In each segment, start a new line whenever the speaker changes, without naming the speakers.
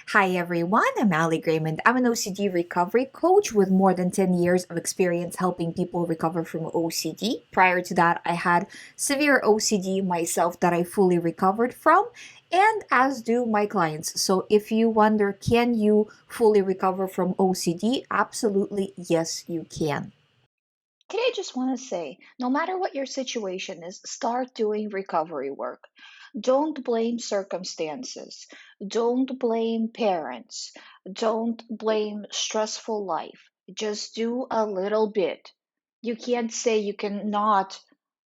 Hi everyone, I'm Ali GREYMOND. I'm an OCD recovery coach with more than 10 years of experience helping people recover from OCD. Prior to that, I had severe OCD myself that I fully recovered from, and as do my clients. So if you wonder, can you fully recover from OCD? Absolutely, yes, you can.
Today, I just want to say no matter what your situation is, start doing recovery work. Don't blame circumstances. Don't blame parents. Don't blame stressful life. Just do a little bit. You can't say you cannot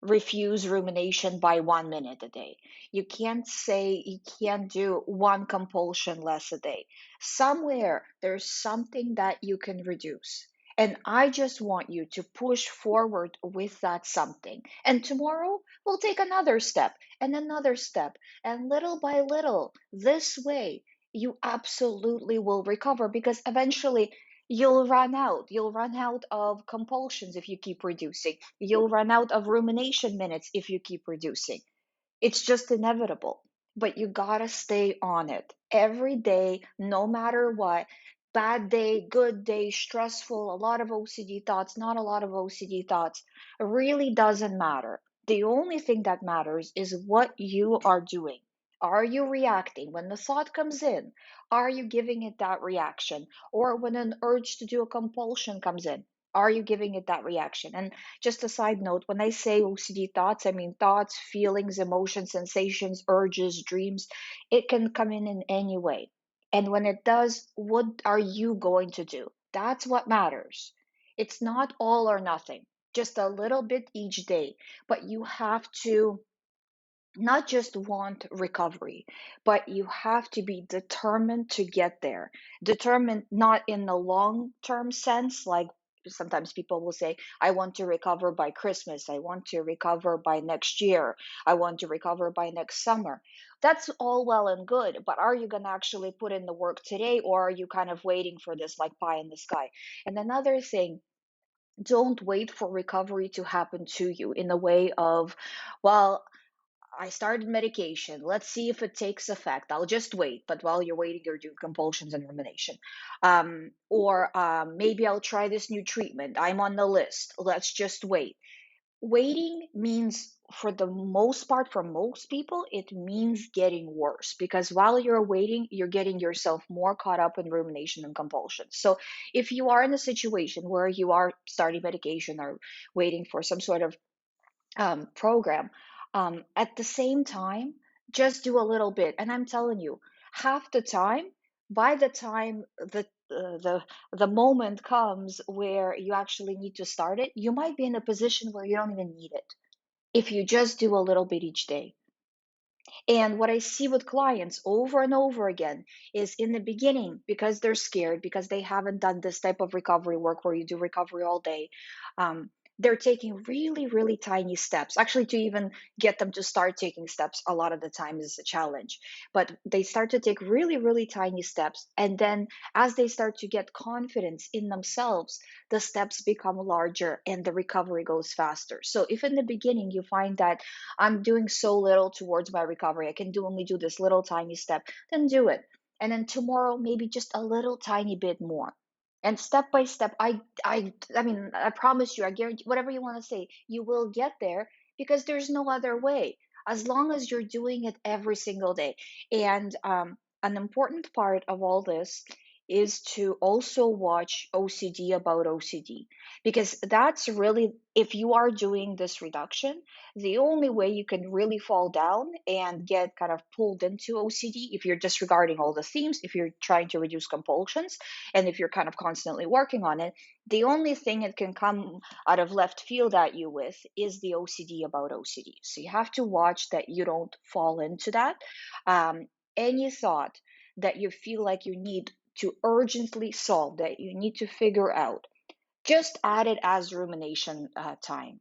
refuse rumination by 1 minute a day. You can't say you can't do one compulsion less a day. Somewhere there's something that you can reduce. And I just want you to push forward with that something. And tomorrow we'll take another step and another step. And little by little, this way, you absolutely will recover because eventually you'll run out. You'll run out of compulsions if you keep reducing. You'll run out of rumination minutes if you keep reducing. It's just inevitable. But you gotta stay on it every day, no matter what. Bad day, good day, stressful, a lot of OCD thoughts, not a lot of OCD thoughts. It really doesn't matter. The only thing that matters is what you are doing. Are you reacting? When the thought comes in, are you giving it that reaction? Or when an urge to do a compulsion comes in, are you giving it that reaction? And just a side note, when I say OCD thoughts, I mean thoughts, feelings, emotions, sensations, urges, dreams. It can come in any way. And when it does, what are you going to do? That's what matters. It's not all or nothing, just a little bit each day. But you have to not just want recovery, but you have to be determined to get there. Determined not in the long term sense, like sometimes people will say, I want to recover by Christmas, I want to recover by next year, I want to recover by next summer. That's all well and good, but are you going to actually put in the work today, or are you kind of waiting for this like pie in the sky? And another thing, don't wait for recovery to happen to you in the way of, well, I started medication. Let's see if it takes effect. I'll just wait. But while you're waiting, you're doing compulsions and rumination. Or maybe I'll try this new treatment. I'm on the list. Let's just wait. Waiting means, for the most part, for most people, it means getting worse because while you're waiting, you're getting yourself more caught up in rumination and compulsion. So if you are in a situation where you are starting medication or waiting for some sort of program. At the same time, just do a little bit. And I'm telling you, half the time, by the time the moment comes where you actually need to start it, you might be in a position where you don't even need it if you just do a little bit each day. And what I see with clients over and over again is in the beginning, because they're scared, because they haven't done this type of recovery work where you do recovery all day, they're taking really, really tiny steps. Actually, to even get them to start taking steps, a lot of the time is a challenge. But they start to take really, really tiny steps. And then as they start to get confidence in themselves, the steps become larger and the recovery goes faster. So if in the beginning you find that I'm doing so little towards my recovery, I can only do this little tiny step, then do it. And then tomorrow, maybe just a little tiny bit more. And step by step, I mean, I promise you, I guarantee, whatever you want to say, you will get there because there's no other way. As long as you're doing it every single day. And an important part of all this is to also watch OCD about OCD because that's really, if you are doing this reduction, the only way you can really fall down and get kind of pulled into OCD, if you're disregarding all the themes, if you're trying to reduce compulsions, and if you're kind of constantly working on it, the only thing it can come out of left field at you with is the OCD about OCD. So you have to watch that you don't fall into that. Any thought that you feel like you need to urgently solve, that you need to figure out, just add it as rumination time.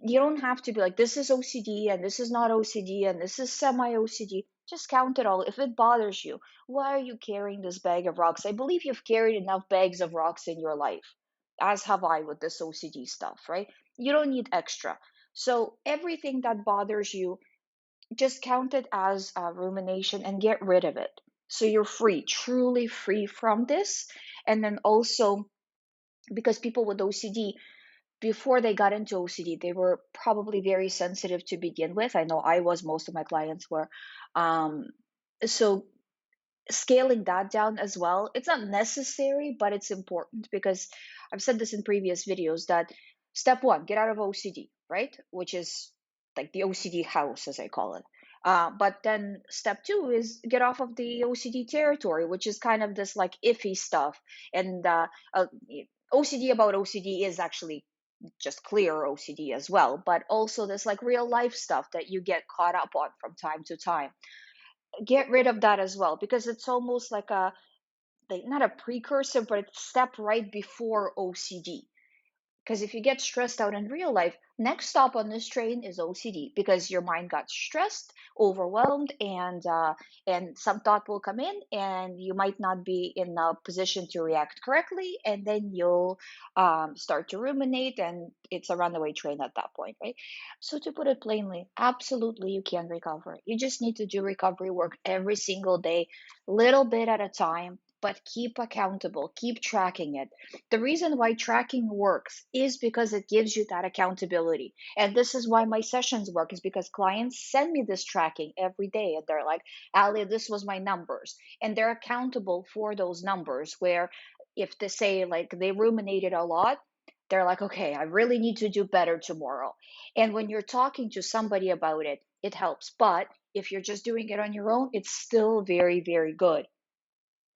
You don't have to be like, this is OCD and this is not OCD and this is semi OCD. Just count it all. If it bothers you, why are you carrying this bag of rocks? I believe you've carried enough bags of rocks in your life, as have I with this OCD stuff, right? You don't need extra. So everything that bothers you, just count it as rumination and get rid of it. So you're free, truly free from this. And then also, because people with OCD, before they got into OCD, they were probably very sensitive to begin with. I know I was, most of my clients were. Um, so scaling that down as well, it's not necessary, but it's important, because I've said this in previous videos that step one, get out of OCD, right? Which is like the OCD house, as I call it. But then step two is get off of the OCD territory, which is kind of this like iffy stuff. And OCD about OCD is actually just clear OCD as well, but also this like real life stuff that you get caught up on from time to time. Get rid of that as well, because it's almost like a, like, not a precursor, but it's step right before OCD. Because if you get stressed out in real life, next stop on this train is OCD, because your mind got stressed, overwhelmed, and some thought will come in, and you might not be in a position to react correctly, and then you'll start to ruminate, and it's a runaway train at that point, right? So to put it plainly, absolutely you can recover. You just need to do recovery work every single day, little bit at a time, but keep accountable, keep tracking it. The reason why tracking works is because it gives you that accountability. And this is why my sessions work, is because clients send me this tracking every day. And they're like, Ali, this was my numbers. And they're accountable for those numbers, where if they say like they ruminated a lot, they're like, okay, I really need to do better tomorrow. And when you're talking to somebody about it, it helps. But if you're just doing it on your own, it's still very, very good,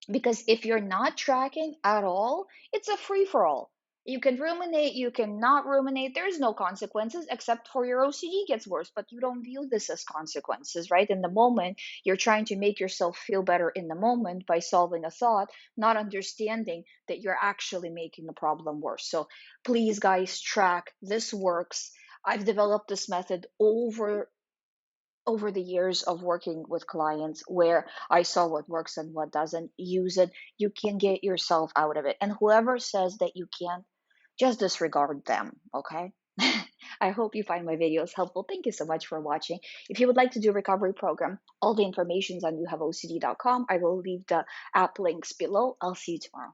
because if you're not tracking at all, it's a free for all. You can ruminate, you can not ruminate. There's no consequences, except for your OCD gets worse, but you don't view this as consequences, right? In the moment, you're trying to make yourself feel better in the moment by solving a thought, not understanding that you're actually making the problem worse. So please, guys, track. This works. I've developed this method over the years of working with clients, where I saw what works and what doesn't. Use it. You can get yourself out of it. And whoever says that you can't, just disregard them, okay? I hope you find my videos helpful. Thank you so much for watching. If you would like to do a recovery program, all the information is on youhaveocd.com. I will leave the app links below. I'll see you tomorrow.